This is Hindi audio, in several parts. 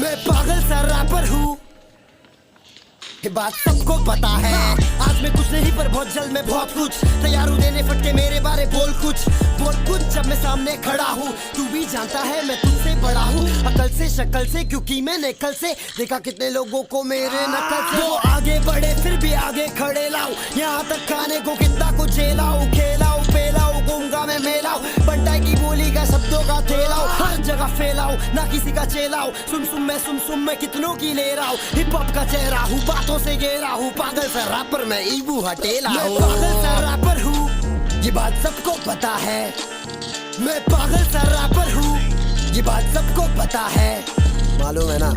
मैं पागल सा रैपर हूँ, ये बात सबको पता है। आज मैं कुछ नहीं पर बहुत जल्द मैं बहुत कुछ तैयार हूँ देने फटके मेरे बारे बोल कुछ जब मैं सामने खड़ा हूँ। तू भी जानता है मैं तुझसे बड़ा हूँ, अकल से शक्ल से, क्योंकि मैंने कल से देखा कितने लोगों को मेरे नकल से। वो आगे बढ़े फिर भी आगे खड़े लाऊं, यहाँ तक खाने को कितना कुछ झेलाऊं, खेलाऊं पेलाऊं घूमगा मैं मेलाऊं, बंटाई की बोली का शब्दों का थेलाऊं, हर जगह फैलाऊं ना किसी का चेलाऊं। सुन मैं कितनों की ले रहा हूँ, हिप हॉप का चेहरा हूँ, बातों से घेरा हूँ, पागल सा रैपर मैं ईबू हटेला हूँ। पागल सा रैपर हूँ, ये बात सबको पता है। मैं पागल सा रैपर हूँ, ये बात सबको पता है, मालूम है ना।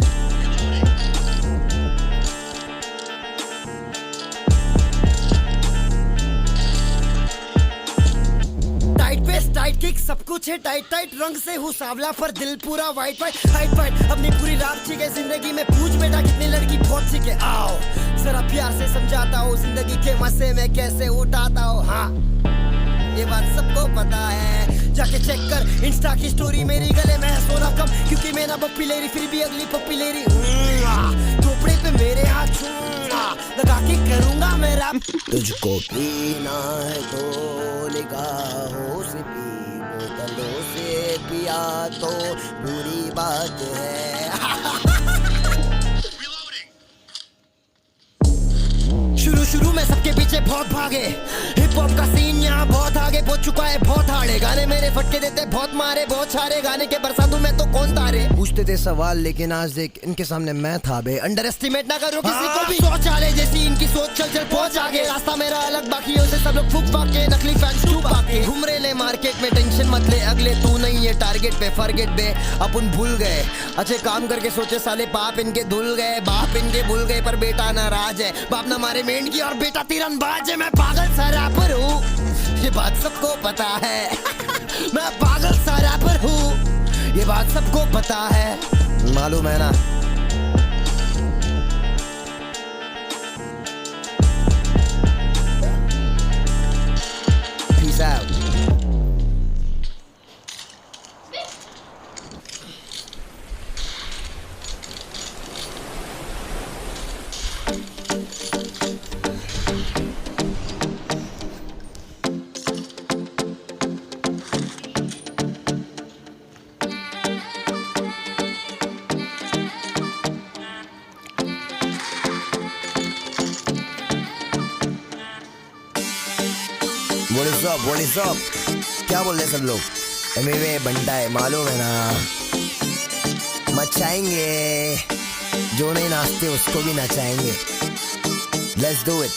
टाइट किक सब कुछ है टाइट रंग से हूँ सांवला पर दिल पूरा वाइट हाइट अपनी पूरी रात चीखे जिंदगी में। पूछ बेटा कितनी लड़की बहुत सीखे, आओ जरा प्यार से समझाता हूँ जिंदगी के मजे में कैसे उठाता हूँ। हाँ ये बात सबको पता है, जाके चेक कर इंस्टा की स्टोरी मेरी, गले में है सोना कम क्योंकि मेरा पप्पी लेरी, फिर भी अगली पप्पी लेरी। थोपड़े पे मेरे हाथ लगा के करूंगा मेरा। तुझको पीना है तो निगाहों से पी, बोतलों से पिया तो बुरी बात है। शुरू में सबके पीछे बहुत भागे, हिप हॉप का सीन यहाँ बहुत आगे पहुंच चुका है, बहुत हाड़े गाने मेरे फटके देते बहुत मारे, बहुत सारे गाने के बरसा दूं मैं तो कौन तारे। पूछते थे सवाल लेकिन आज देख इनके सामने मैं था बे। अंडर एस्टिमेट ना करो किसी को भी, सोच आले जैसी इनकी सोच चल पहुंच आगे। रास्ता मेरा अलग बाकियों से सब लोग फूक फाक के, नकली फैंस चुप आके घूम रहे ले मार्केट में, टेंशन मत ले अगले तू नहीं है टारगेट पे, फॉरगेट बे अपन भूल गए अच्छे काम करके सोचे साले बाप इनके धुल गए, बाप इनके भूल गए पर बेटा नाराज है, बाप ना मारे मेंढ की और बेटा तीरंदाज है। मैं पागल सा रैपर हूँ, ये बात सबको पता है। मैं पागल सा रैपर हूँ, ये बात सबको पता है, मालूम है ना। Peace out. What is up? क्या बोल रहे सब लोग? एमवे बंटा है मालूम है ना, मचाएंगे जो नहीं नाचते उसको भी नचाएंगे। Let's do it.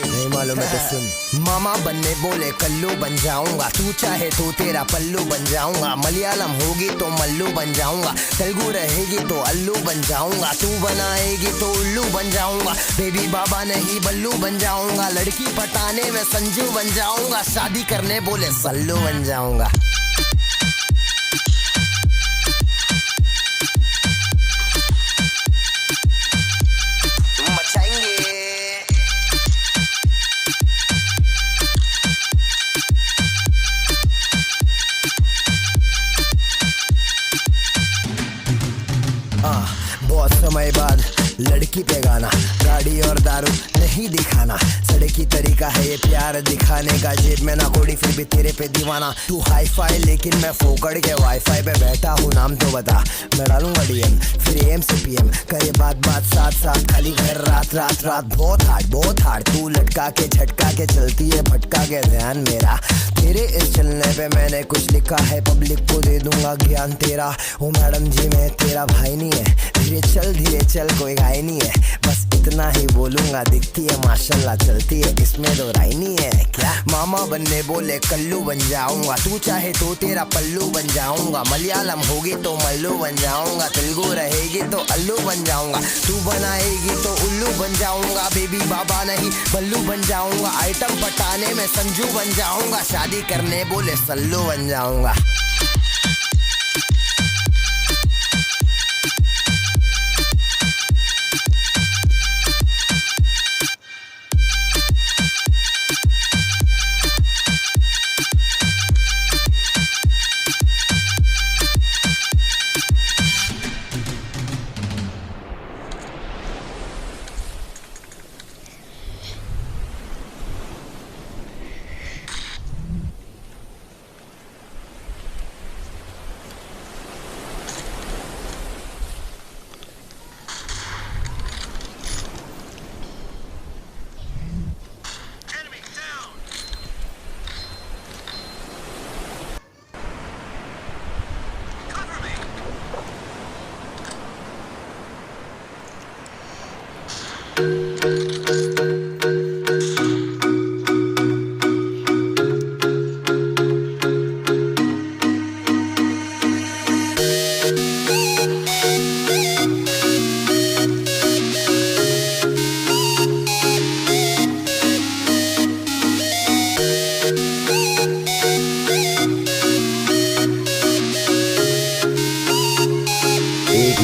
नहीं मालूम है तो सुन। मामा बनने बोले कल्लू बन जाऊंगा, तू चाहे तो तेरा पल्लू बन जाऊंगा, मलयालम होगी तो मल्लू बन जाऊंगा, तेलुगु रहेगी तो अल्लू बन जाऊंगा, तू बनाएगी तो उल्लू बन जाऊंगा, बेबी बाबा नहीं बल्लू बन जाऊंगा, लड़की पटाने में संजू बन जाऊंगा, शादी करने बोले सल्लू बन जाऊंगा। बहुत समय बाद लड़की पे गाना, गाड़ी और दारू नहीं दिखाना, सड़े की तरीका है ये प्यार दिखाने का, जेब में ना कोड़ी फिर भी तेरे पे दीवाना। तू हाई फाई लेकिन मैं फोकड़ के वाईफाई पे बैठा हूँ, नाम तो बता मैं डालूंगा डीएम, फिर एम से पीएम करे बात बात साथ साथ, खाली घर रात रात रात। बहुत हार्ड तू लटका के झटका के चलती है, भटका के ध्यान मेरा तेरे इस चलने पे मैंने कुछ लिखा है, पब्लिक को दे दूंगा ज्ञान तेरा। ओ मैडम जी मैं तेरा भाई नहीं है, धीरे चल कोई गाय नहीं है, बस इतना ही बोलूंगा, दिखती है माशाल्लाह चलती है, इसमें दो राय नहीं है क्या। मामा बनने बोले कल्लू बन जाऊंगा, तू चाहे तो तेरा पल्लू बन जाऊंगा, मलयालम होगी तो मल्लू बन जाऊंगा, तेलुगु रहेगी तो अल्लू बन जाऊंगा, तू बनाएगी तो उल्लू बन जाऊंगा, बेबी बाबा नहीं बल्लू बन जाऊंगा, आइटम पटाने में संजू बन जाऊंगा, शादी करने बोले सल्लू बन जाऊंगा।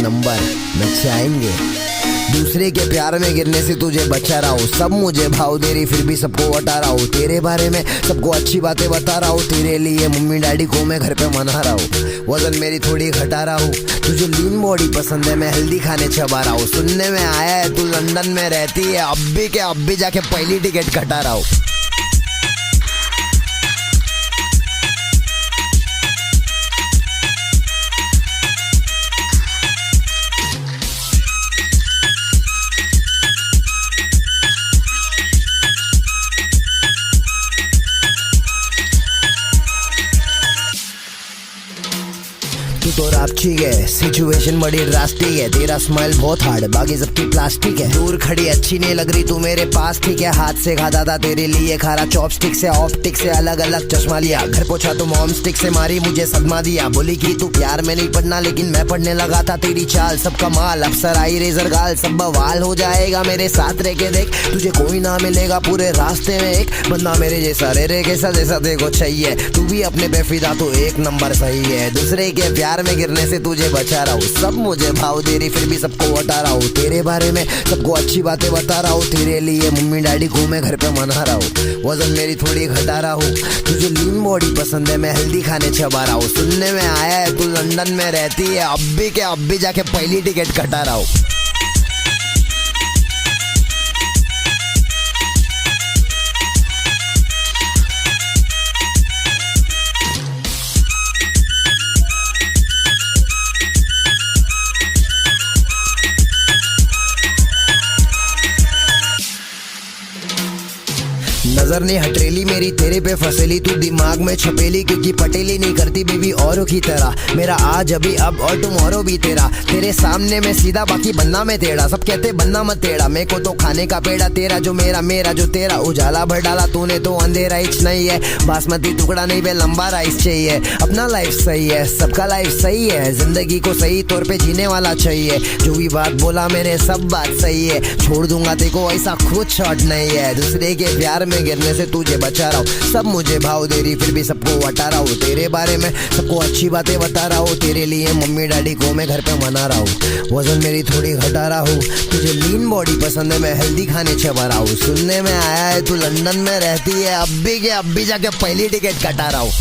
नंबर बचाएंगे, दूसरे के प्यार में गिरने से तुझे बचा रहा हूँ, सब मुझे भाव दे रही फिर भी सबको हटा रहा हूँ, तेरे बारे में सबको अच्छी बातें बता रहा हूँ, तेरे लिए मम्मी डैडी को मैं घर पे मना रहा हूँ, वजन मेरी थोड़ी घटा रहा हूँ, तुझे लीन बॉडी पसंद है मैं हेल्दी खाने चबा रहा हूँ, सुनने में आया है तू लंदन में रहती है, अब भी जाके पहली टिकट कटा रहा हूँ। तू तो रापची है, सिचुएशन बड़ी ड्रास्टिक है, तेरा स्माइल बहुत हार्ड बाकी सबकी प्लास्टिक है, दूर खड़ी अच्छी नहीं लग रही तू मेरे पास ठीक है, हाथ से खाता था तेरे लिए खारा चॉपस्टिक से, ऑप्टिक से अलग अलग चश्मा लिया, घर पहुंचा तो मॉम स्टिक से मारी मुझे सदमा दिया, बोली कि तू प्यार में नहीं पढ़ना लेकिन मैं पढ़ने लगा था, तेरी चाल सब कमाल, अफसर आई रेजर गाल सब बवाल हो जाएगा, मेरे साथ रह के देख तुझे कोई ना मिलेगा पूरे रास्ते में, एक बंदा मेरे जैसा रे कैसा जैसा देखो चाहिए, तू भी अपने बेफिदा तो एक नंबर सही है, दूसरे के प्यार में गिरने से तुझे बचा रहा हूँ, सब मुझे भाव दे रही फिर भी सबको हटा रहा हूँ, तेरे बारे में सबको अच्छी बातें बता रहा हूँ, तेरे लिए मम्मी डैडी को मैं घर पे मना रहा हूँ, वजन मेरी थोड़ी घटा रहा हूँ, तुझे लीन बॉडी पसंद है मैं हेल्दी खाने चबा रहा हूँ, सुनने में आया है तू लंदन में रहती है, अब भी जाके पहली टिकट कटा रहा हूँ। नजर ने हटरेली मेरी तेरे पे फसेली, तू दिमाग में छपेली क्योंकि पटेली नहीं करती बेबी औरों की तरह, मेरा आज अभी अब और टुमारो भी तेरा, तेरे सामने में सीधा बाकी बनना में टेढ़ा, सब कहते बनना मत टेढ़ा, मेरे को तो खाने का पेड़ा तेरा जो मेरा मेरा जो तेरा, उजाला भर डाला तूने तो अंधेरा हिच नहीं है, बासमती टुकड़ा नहीं बे लंबा राइस चाहिए, अपना लाइफ सही है सबका लाइफ सही है, जिंदगी को सही तौर पे जीने वाला चाहिए, जो भी बात बोला मैंने सब बात सही है, छोड़ दूंगा तेको ऐसा खुद शॉट नहीं है, दूसरे के प्यार में गिरने से तुझे बचा रहा हूँ, सब मुझे भाव दे रही फिर भी सबको हटा रहा हूँ, तेरे बारे में सबको अच्छी बातें बता रहा हूँ, तेरे लिए मम्मी डैडी को मैं घर पे मना रहा हूँ, वजन मेरी थोड़ी घटा रहा हूँ, तुझे लीन बॉडी पसंद है मैं हेल्दी खाने चबा रहा हूँ, सुनने में आया है तू लंदन में रहती है, अब भी जाके पहली टिकट कटा रहा हूँ।